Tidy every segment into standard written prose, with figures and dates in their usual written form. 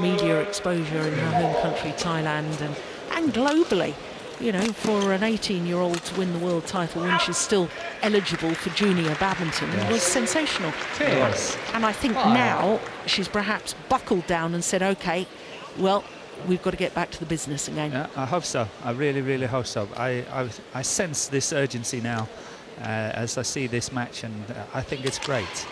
media exposure in her home country, Thailand, and globally. You know, for an 18-year-old to win the world title when she's still eligible for junior badminton was sensational. Yes. And I think now she's perhaps buckled down and said, OK, well, we've got to get back to the business again. Yeah, I hope so. I really, really hope so. I sense this urgency now as I see this match, and I think it's great.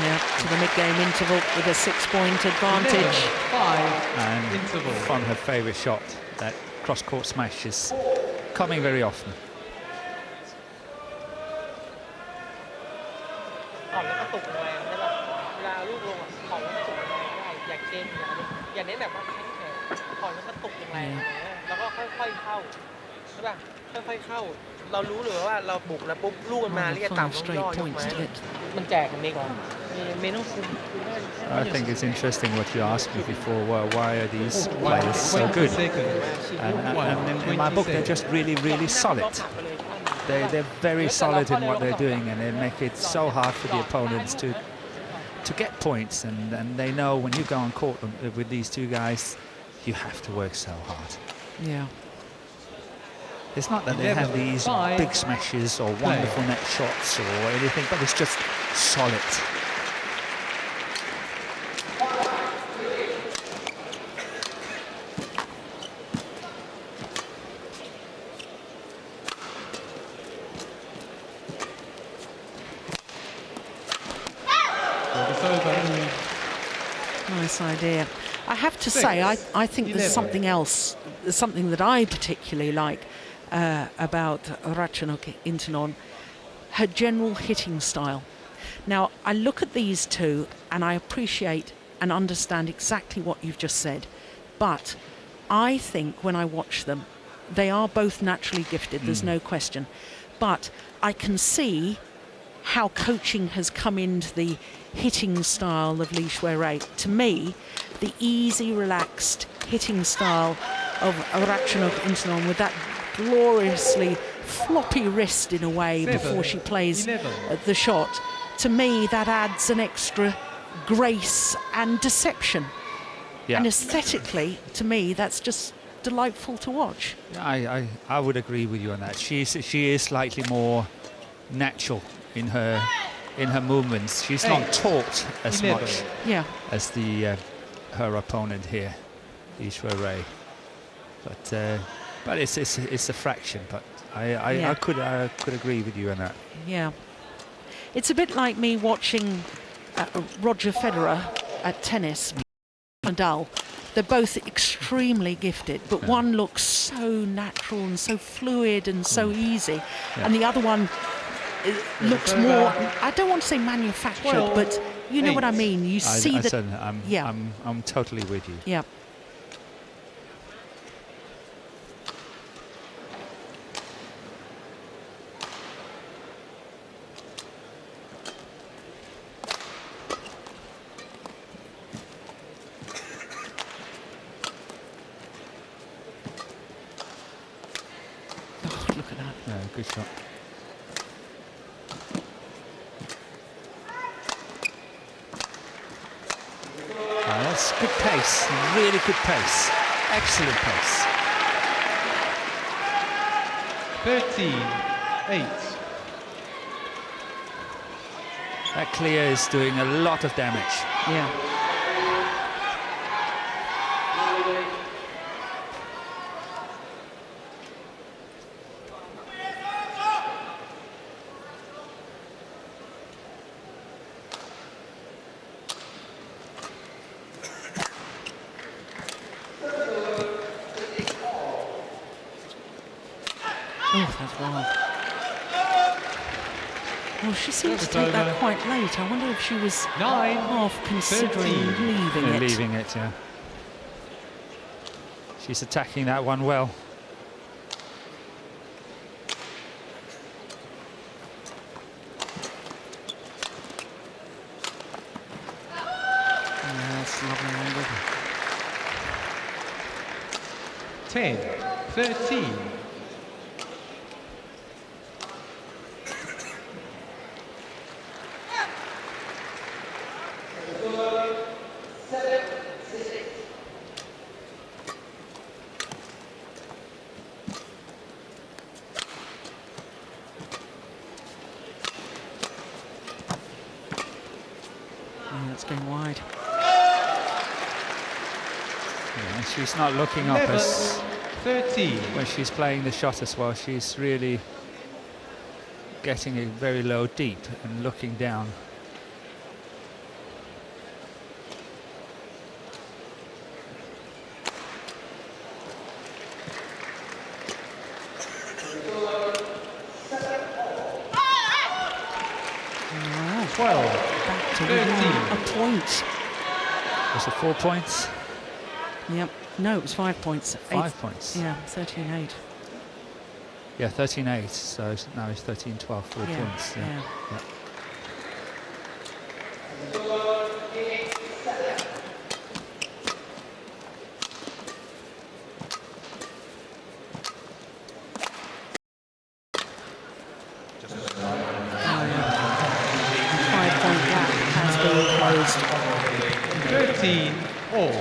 Yeah, to the mid-game interval with a 6-point advantage. And interval. From her favourite shot, that cross-court smash is coming very often. I think it's interesting what you asked me before. Well, why are these players so good? And in my book, they're just really, really solid. They're very solid in what they're doing, and they make it so hard for the opponents to get points. And they know when you go on court with these two guys, you have to work so hard. Yeah. It's not that they have these big smashes or wonderful net shots or anything, but it's just solid. Nice idea. I have to say, I think there's something else, something that I particularly like about Ratchanok Intanon, her general hitting style. Now, I look at these two and I appreciate and understand exactly what you've just said, but I think when I watch them, they are both naturally gifted, there's no question, but I can see how coaching has come into the hitting style of Xuerui. To me, the easy, relaxed hitting style of Ratchanok Intanon with that gloriously floppy wrist in a way before she plays the shot. To me, that adds an extra grace and deception. Yeah. And aesthetically, to me, that's just delightful to watch. I would agree with you on that. She is slightly more natural in her movements. She's not taught as much as her opponent here, Xuerui. But it's a fraction. But I could agree with you on that. Yeah, it's a bit like me watching Roger Federer at tennis, Nadal. They're both extremely gifted, but one looks so natural and so fluid and so easy, and the other one looks more, I don't want to say manufactured, but you know what I mean. You see that. I'm totally with you. Yeah. Oh, look at that. Yeah, good shot. That's good pace, really good pace, excellent pace. 13-8. That clear is doing a lot of damage. Yeah. Oh, that's wild. Well, she seemed to take that quite late. I wonder if she was half considering leaving it. Leaving it, yeah. She's attacking that one well. That's lovely angle. 10-13. That's going wide. Yeah, she's not looking up as 13. when she's playing the shot as well. She's really getting it very low deep and looking down. Oh, 12. back to 13. a point. Was it 4 points? Yep. No, it was 5 points. 5 points. Yeah, 13-8. Yeah, 13-8. So now it's 13-12, 4 Yeah, points. Yeah. yeah. Yeah. Oh, yeah. 5 point gap has been closed. 13 all.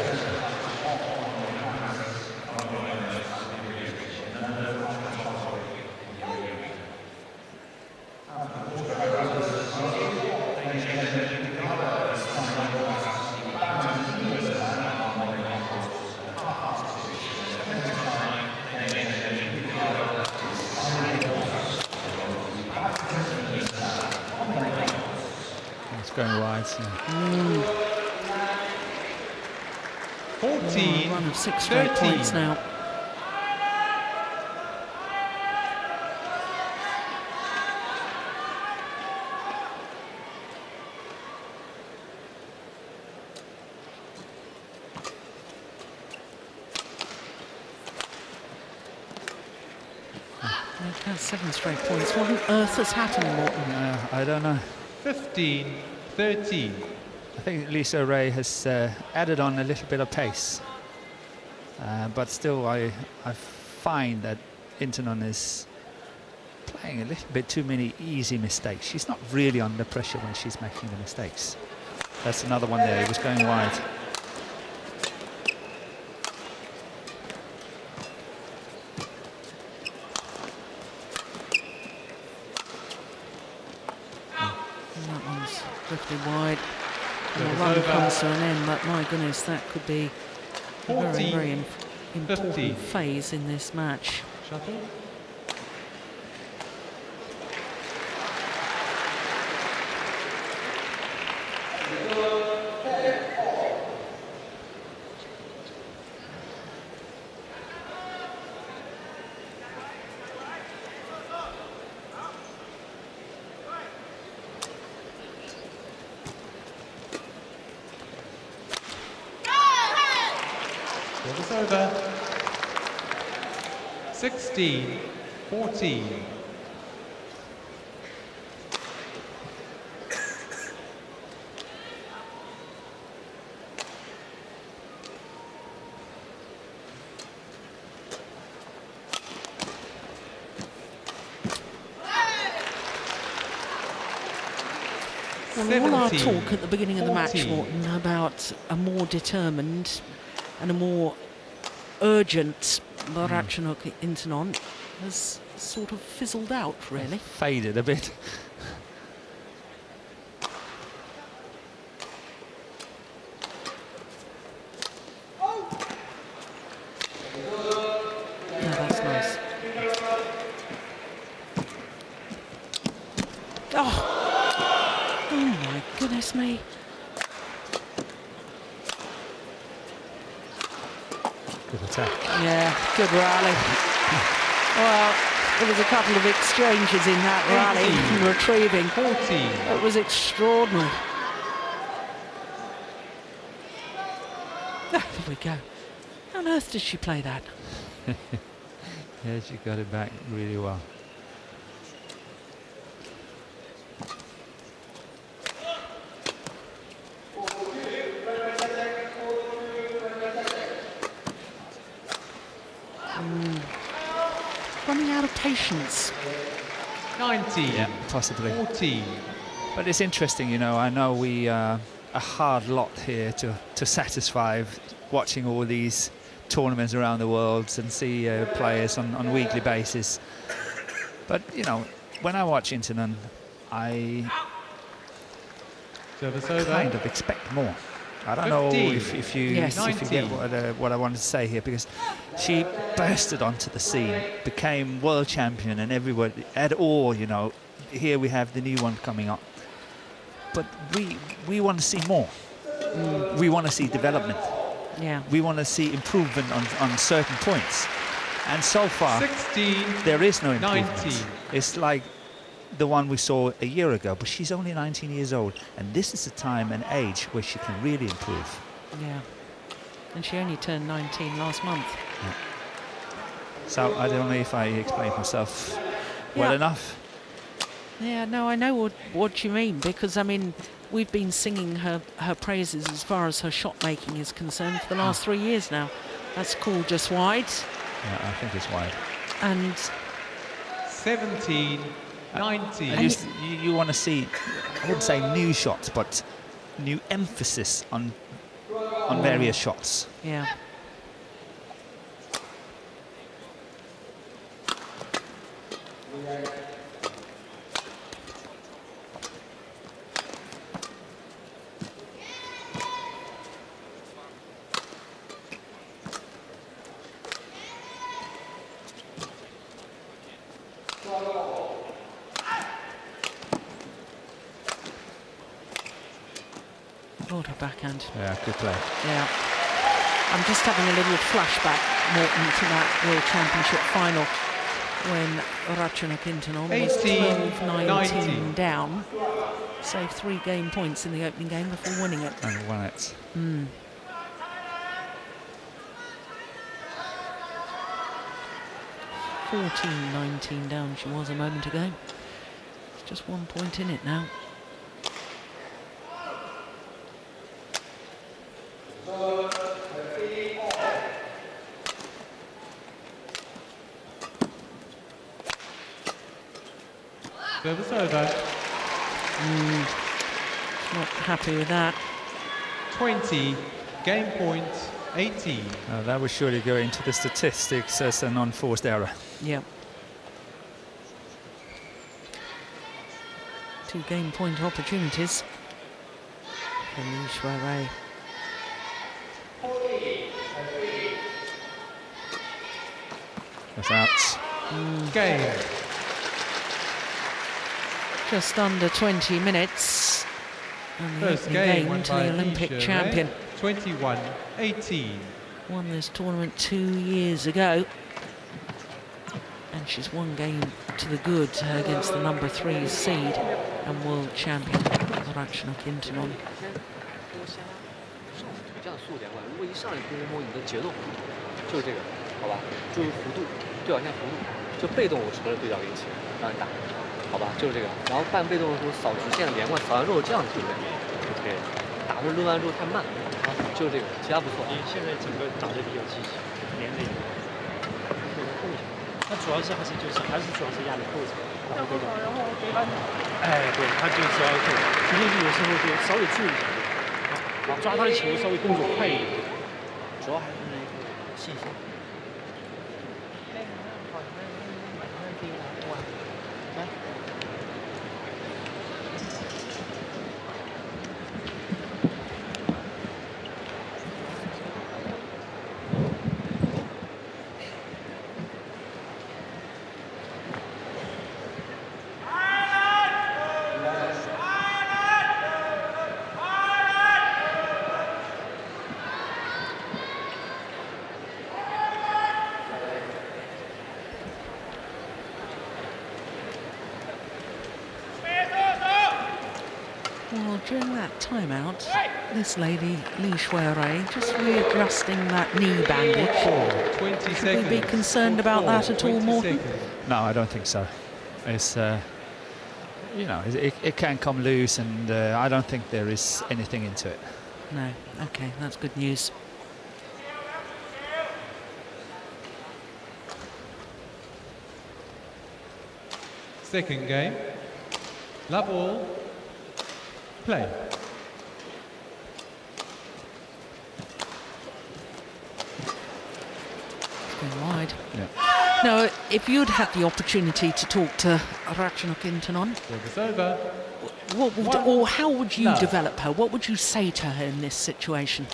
It's going wide. So. 14. A run of 6 straight 13. points now. They've had 7 straight points. What on earth has happened, Morton? I don't know. 15. 13. I think Xuerui has added on a little bit of pace, but still I find that Intanon is playing a little bit too many easy mistakes. She's not really under pressure when she's making the mistakes. That's another one there. It was going wide. And that one's drifted wide. And the run comes to an end, but my goodness, that could be a very, very important 15. phase in this match. Shuttle. Service over. 16. 14. Well, all our 17, talk at the beginning of the match, 14. Morton, about a more determined and a more urgent Ratchanok Intanon has sort of fizzled out, really. Faded a bit. Yeah, that's nice. Oh my goodness me. Good attack. Yeah, good rally. Well, there was a couple of exchanges in that rally and retrieving. 14. It was extraordinary. There we go. How on earth did she play that? Yeah, she got it back really well. Running out of patience. 19. Yeah, possibly. 14. But it's interesting, you know, I know we are a hard lot here to satisfy, watching all these tournaments around the world and see players on a weekly basis. But, you know, when I watch Intanon, I Service over. kind of expect more. I don't know 15. if you Yes. if you get 19. what I wanted to say here, because she bursted onto the scene, became world champion, and everybody at all, you know, here we have the new one coming up. But we want to see more. We want to see development. Yeah. We want to see improvement on certain points. And so far, 16. there is no improvement. 19. It's like the one we saw a year ago, but she's only 19 years old, and this is a time and age where she can really improve. Yeah. And she only turned 19 last month. So I don't know if I explained myself well Yeah. enough. Yeah, no, I know what you mean, because, I mean, we've been singing her praises as far as her shot making is concerned for the last 3 years now. That's called just wide. Yeah, I think it's wide. And 17. 19. And you want to see, I wouldn't say new shots, but new emphasis on various shots. yeah. Lord, her backhand. Yeah, good play. Yeah. I'm just having a little flashback, Morton, to that World Championship final when Intanon was 18, 12-19 19. down. Saved 3 game points in the opening game before winning it. And won it. 14-19 down she was a moment ago. It's just 1 point in it now. Service over. Not happy with that. 20. Game point 18. That would surely go into the statistics as an unforced error. Yeah. 2 game point opportunities for Xuerui. That's out. Game. Just under 20 minutes. And the First opening game game won to by the Olympic Xuerui, champion. 21-18. Won this tournament 2 years ago. And she's 1 game to the good against the number 3 seed and world champion Intanon. 这样速度点过来，如果一上来摸摸你的节奏，就是这个，好吧？就是弧度，对角线弧度，就被动我扯着对角给你起，让你打，好吧？就是这个。然后半被动的时候扫直线连贯，扫完之后这样对不对 ？OK， 打出抡完之后太慢，啊，就是这个，其他不错。你现在整个打得比较积极，连着一点，后头一下。那主要是还是主要是压力后场，然后对吧？哎，对，他就只要对，直接有时候就稍微注意一下，啊，抓他的球稍微动作快一点，主要还是那个信心。 Well, during that timeout, this lady, Xuerui, just readjusting that knee bandage. 20 Should seconds. we be concerned about that at all, 20 Morton? seconds. No, I don't think so. It's, you know, it can come loose, and I don't think there is anything into it. No. Okay, that's good news. Second game. Love all. Play. Going wide. Yeah. Now, if you'd had the opportunity to talk to Ratchanok Intanon, Service over. what would, or how would you No. develop her? What would you say to her in this situation?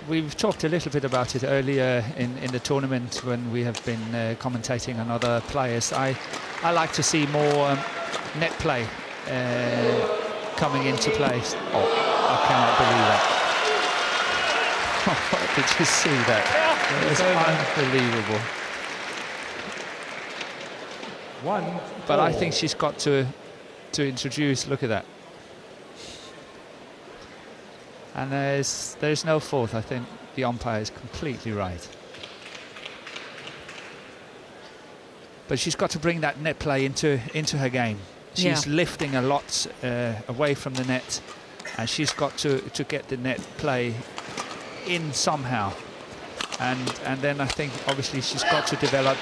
We've talked a little bit about it earlier in the tournament when we have been commentating on other players. I like to see more net play coming into play. Oh, I cannot believe that. Did you see that? It was unbelievable. But I think she's got to introduce, look at that. And there's no fault. I think the umpire is completely right. But she's got to bring that net play into her game. She's lifting a lot away from the net, and she's got to get the net play in somehow. And then I think obviously she's got to develop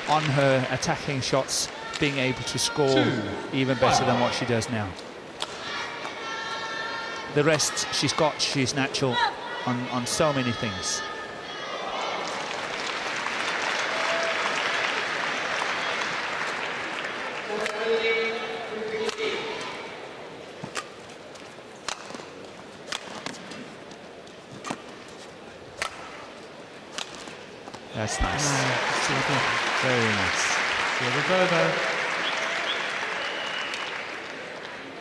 on her attacking shots, being able to score even better than what she does now. The rest she's natural on so many things. That's nice. Very nice. Service over.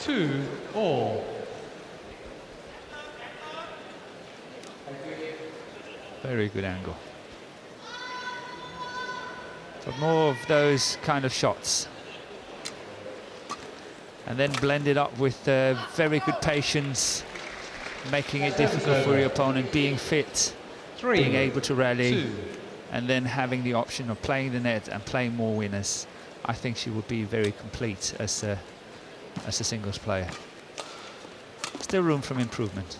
2-all. Very good angle. But more of those kind of shots. And then blend it up with very good patience, making it difficult for your opponent, being fit, being able to rally, and then having the option of playing the net and playing more winners. I think she would be very complete as a singles player. Still room for improvement.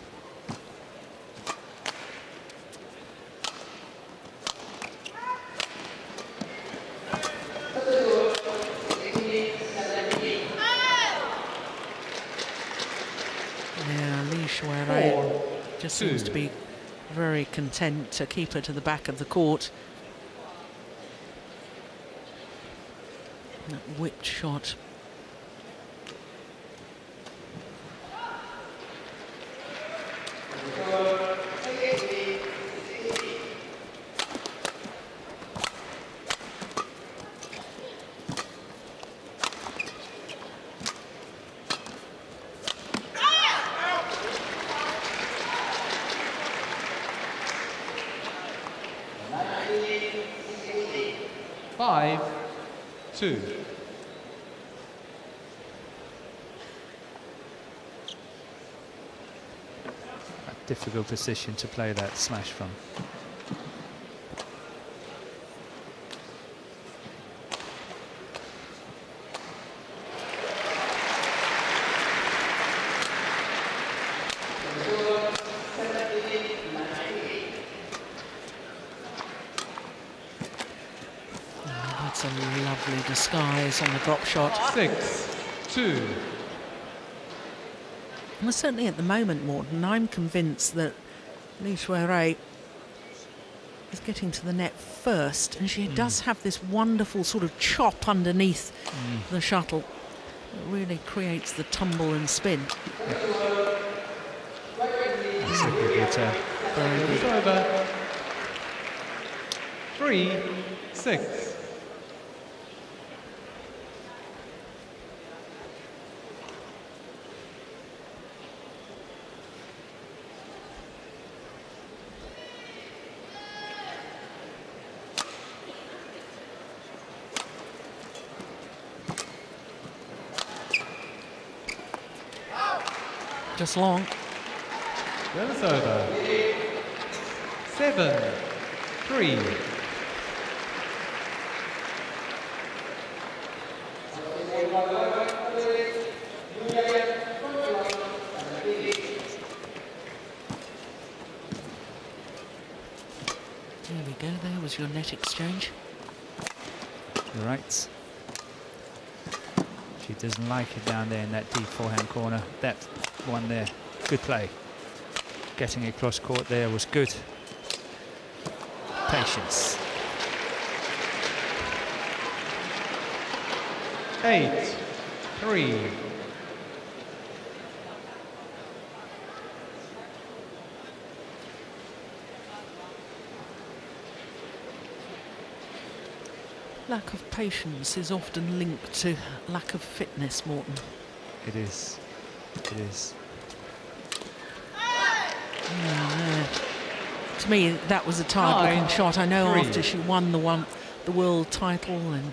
Xuerui just seems to be very content to keep her to the back of the court. That whipped shot. Two. A difficult position to play that smash from. That's a lovely disguise on the drop shot. 6-2. Well, certainly at the moment, Morten, I'm convinced that Xuerui is getting to the net first, and she does have this wonderful sort of chop underneath the shuttle. It really creates the tumble and spin. That's a good return. It's over. 3-6. Just long. Service over. 7-3. There we go, there was your net exchange. You're right. She doesn't like it down there in that deep forehand corner. That one there, good play. Getting across court there was good. patience. 8-3. Lack of patience is often linked to lack of fitness, Morton. It is. It is. Yeah, to me, that was a tired-looking shot. I know 9-3. after she won the world title, and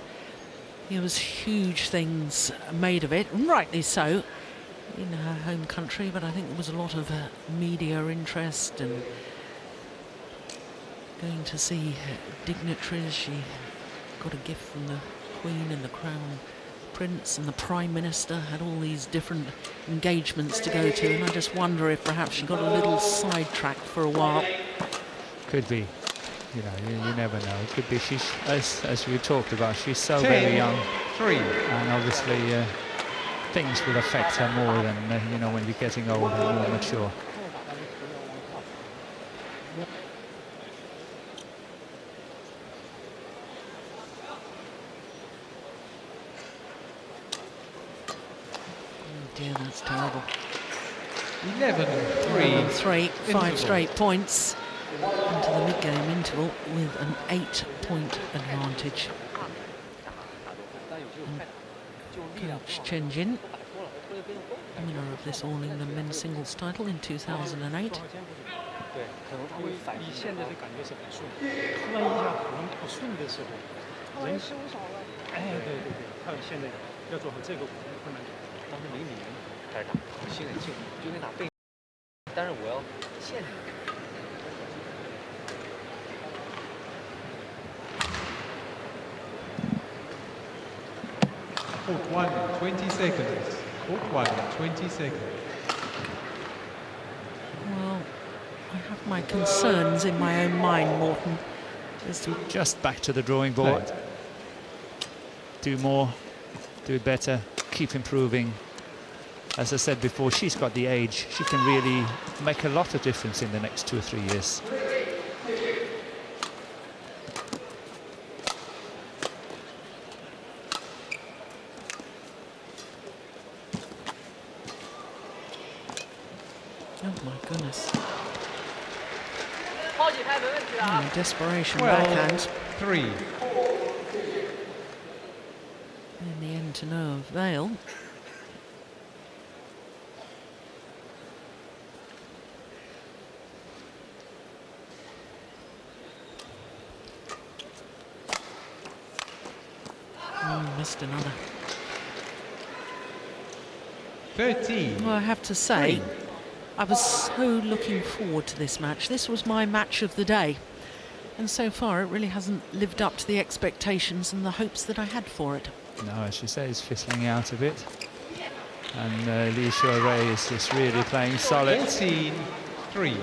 there was huge things made of it, and rightly so, in her home country. But I think there was a lot of media interest and going to see dignitaries. She got a gift from the Queen and the Crown Prince, and the Prime Minister had all these different engagements to go to, and I just wonder if perhaps she got a little sidetracked for a while. Could be. You know, you never know. It could be she's, as we talked about, she's so very young. 3. And obviously things will affect her more than, you know, when you're getting older and more mature. Dear, that's terrible. 11-3. 3, 5 Interval. straight points into the mid-game interval with an 8-point advantage. Coach Chen Jin, winner of this All England men's singles title in 2008. 对，可能他会反应你现在的感觉是很顺，突然一下可能不顺的时候，人收手了。哎，对对对，他现在要做好这个困难。当时00年开始打，我心里很清楚，就跟打背，但是我要限制你。 Court 1, 20 seconds. Court 1, 20 seconds. Well, I have my concerns in my own mind, Morton. As to Just back to the drawing board. Do more, do it better, keep improving. As I said before, she's got the age. She can really make a lot of difference in the next 2 or 3 years. oh my goodness. 抛起拍没问题的啊。 Desperation 12, backhand. 3. In the end, to no avail. Missed another. 13. Well, I have to say, I was so looking forward to this match. This was my match of the day. And so far, it really hasn't lived up to the expectations and the hopes that I had for it. No, as you say, it's fizzling out a bit. And Xuerui is just really playing solid. 14-3.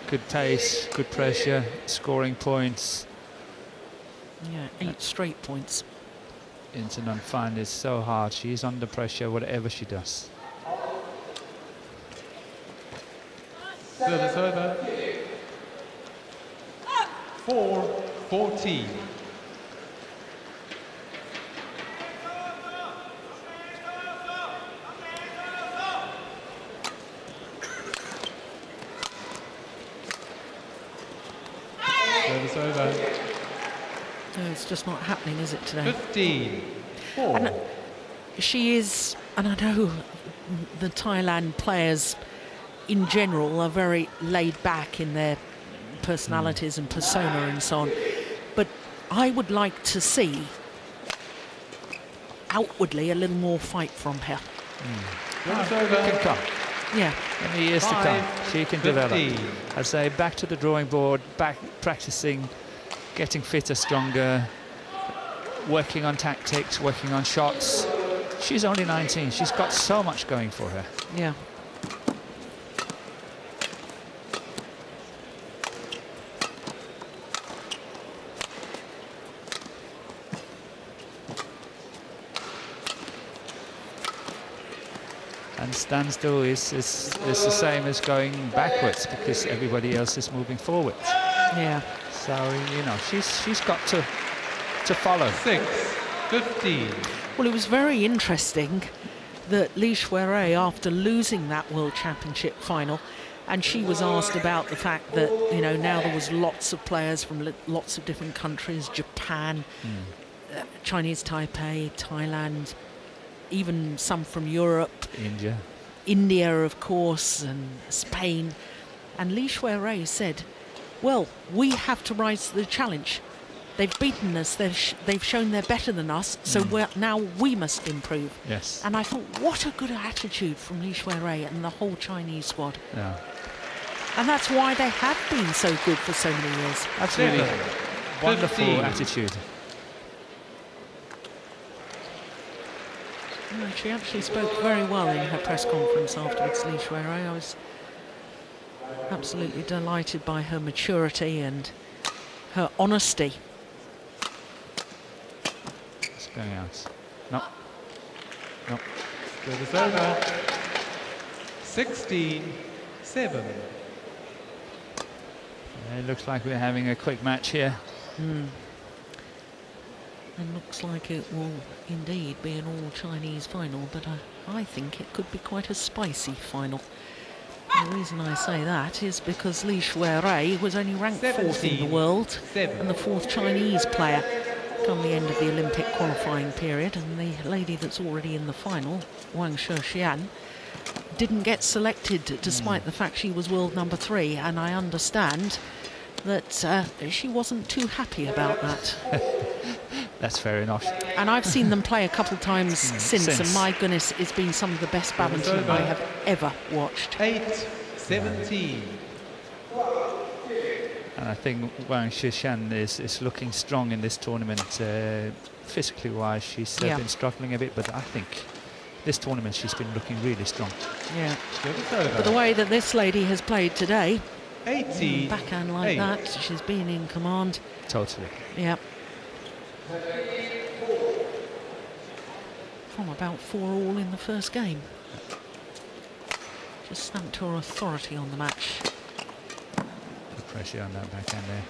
Good pace, good pressure, scoring points. Yeah, 8 straight points. Intanon finds it so hard. She's under pressure, whatever she does. Service over. 4-14. Service over. No, it's just not happening, is it, today? 15-4. And she is, and I know the Thailand players in general are very laid back in their personalities and persona and so on, but I would like to see outwardly a little more fight from her. Service It over. can come. Yeah, In the years to come, she can develop. 15. I'd say back to the drawing board, back practicing, getting fitter, stronger, working on tactics, working on shots. She's only 19. She's got so much going for her. yeah. And standstill is the same as going backwards because everybody else is moving forward. Yeah. So, you know, she's got to follow. 6-15. Well, it was very interesting that Xuerui, after losing that World Championship final, and she was asked about the fact that, you know, now there was lots of players from lots of different countries, Japan, Chinese Taipei, Thailand, even some from Europe. India, of course, and Spain. And Xuerui said, well, we have to rise to the challenge. They've beaten us, they've shown they're better than us, so now we must improve. Yes. And I thought, what a good attitude from Xuerui and the whole Chinese squad. Yeah. And that's why they have been so good for so many years. That's really wonderful attitude. Yeah, she actually spoke very well in her press conference afterwards, Xuerui. I was absolutely delighted by her maturity and her honesty. It's going out. No. No. Service over. 16-7. It looks like we're having a quick match here. It looks like it will indeed be an all-Chinese final, but I think it could be quite a spicy final. The reason I say that is because Xuerui was only ranked 4th in the world and the 4th Chinese player come the end of the Olympic qualifying period, and the lady that's already in the final, Wang Sheshan, didn't get selected despite the fact she was world number 3, and I understand that she wasn't too happy about that. That's fair enough. And I've seen them play a couple of times since, and my goodness, it's been some of the best badminton I have ever watched. 8-17. And I think Wang Sheshan is looking strong in this tournament. Physically wise, she's been struggling a bit, but I think this tournament she's been looking really strong. Yeah. But the way that this lady has played today, 18. backhand like that, she's been in command. Totally. Yeah. From about 4-all in the first game. Just stamped her authority on the match. Good pressure on that backhand there.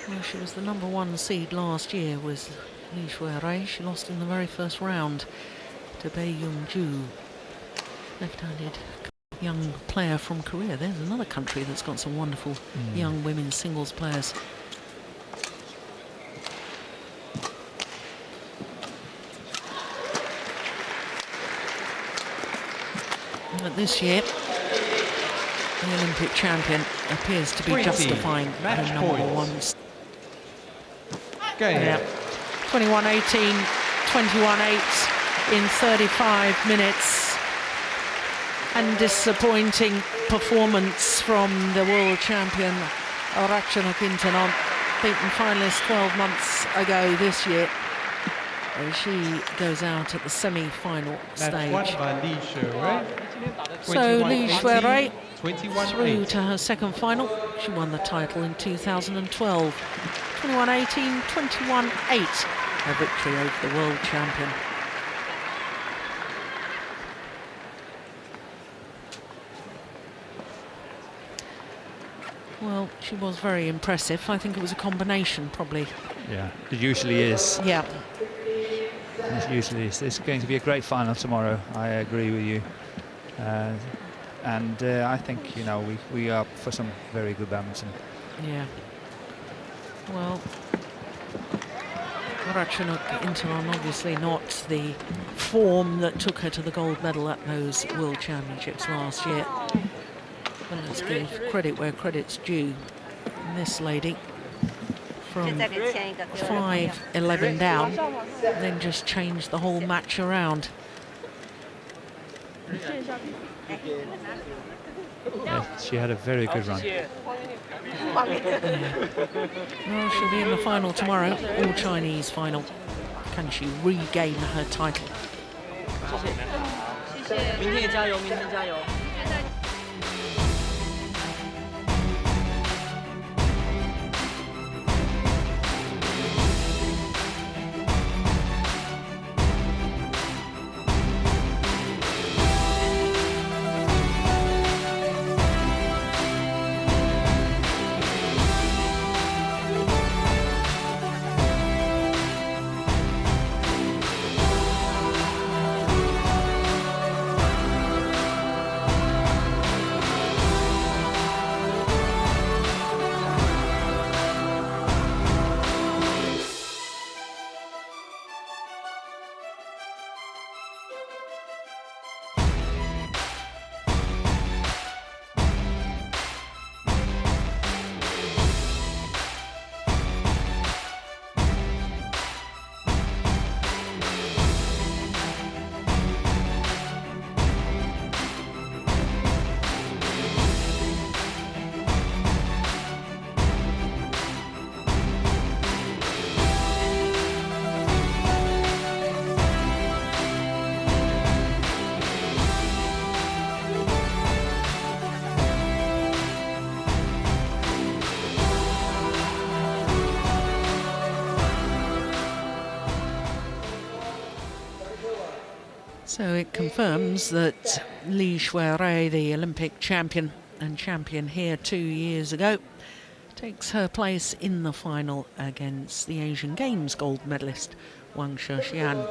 Well, she was the number 1 seed last year, was Xuerui. She lost in the very first round to Bae Young-ju, left-handed young player from Korea. There's another country that's got some wonderful young women's singles players. But this year, the Olympic champion appears to be justifying her number 1. Yeah. 21-18, 21-8 in 35 minutes. And disappointing performance from the world champion, Intanon, beaten finalist 12 months ago this year. She goes out at the semi-final stage. So Xuerui through to her second final. She won the title in 2012. 21-18, 21-8, a victory over the world champion. Well, she was very impressive. I think it was a combination, probably. Yeah, it usually is. Yeah. It usually is. It's going to be a great final tomorrow. I agree with you. And I think, you know, we are up for some very good badminton. Yeah. Well, Intanon obviously not the form that took her to the gold medal at those World Championships last year. But let's give credit where credit's due. And this lady, from 5-11 down, then just changed the whole match around. Yeah, she had a very good run. Well, she'll be in the final tomorrow, all Chinese final. Can she regain her title? So it confirms that Xuerui, the Olympic champion and champion here 2 years ago, takes her place in the final against the Asian Games gold medalist Wang Sheshan.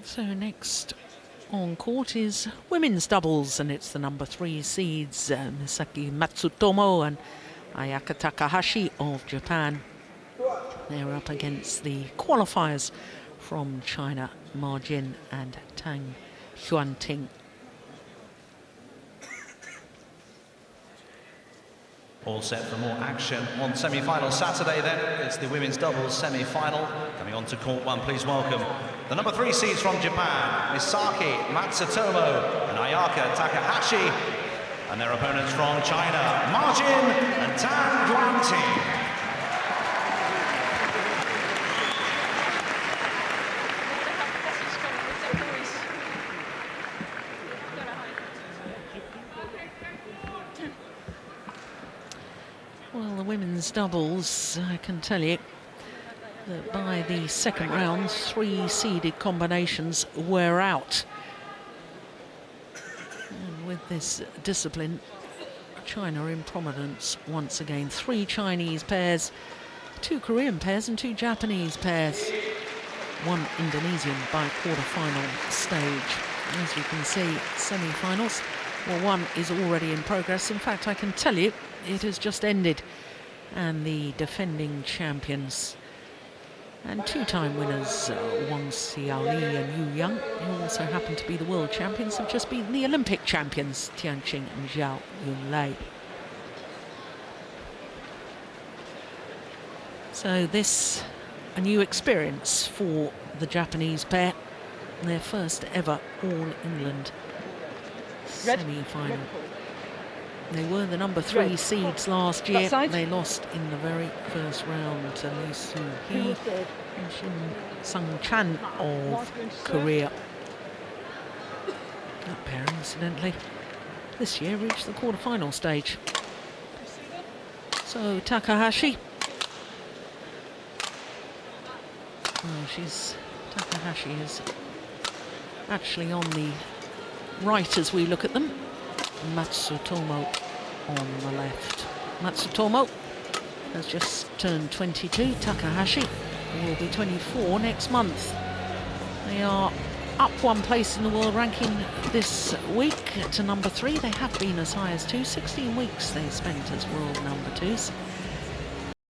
So next on court is women's doubles, and it's the number 3 seeds Misaki Matsutomo and Ayaka Takahashi of Japan. They're up against the qualifiers from China, Ma Jin and Tang Xuanting. All set for more action on semi-final Saturday then. It's the women's doubles semi-final. Coming on to court one, please welcome the number 3 seeds from Japan, Misaki Matsutomo and Ayaka Takahashi, and their opponents from China, Ma Jin and Tang Xuanting. Well, the women's doubles, I can tell you that by the second round, 3 seeded combinations were out. And with this discipline, China in prominence once again. 3 Chinese pairs, 2 Korean pairs and 2 Japanese pairs. 1 Indonesian by quarter-final stage. As you can see, semi-finals, well, 1 is already in progress. In fact, I can tell you, it has just ended, and the defending champions and 2-time winners Wang Xiaoli and Yu Yang, who also happen to be the world champions, have just beaten the Olympic champions Tianqing and Zhao Yunlei. So this, a new experience for the Japanese pair, their first ever All-England semi-final. They were the number 3 seeds last year. They lost in the very first round to Lee Soo-hee and Shin Sung-chan of Korea. That pair, incidentally, this year reached the quarter-final stage. So Takahashi. Oh, Takahashi is actually on the right as we look at them. Matsutomo on the left. Matsutomo has just turned 22. Takahashi will be 24 next month. They are up 1 place in the world ranking this week to number 3. They have been as high as 2. 16 weeks they spent as world number 2s.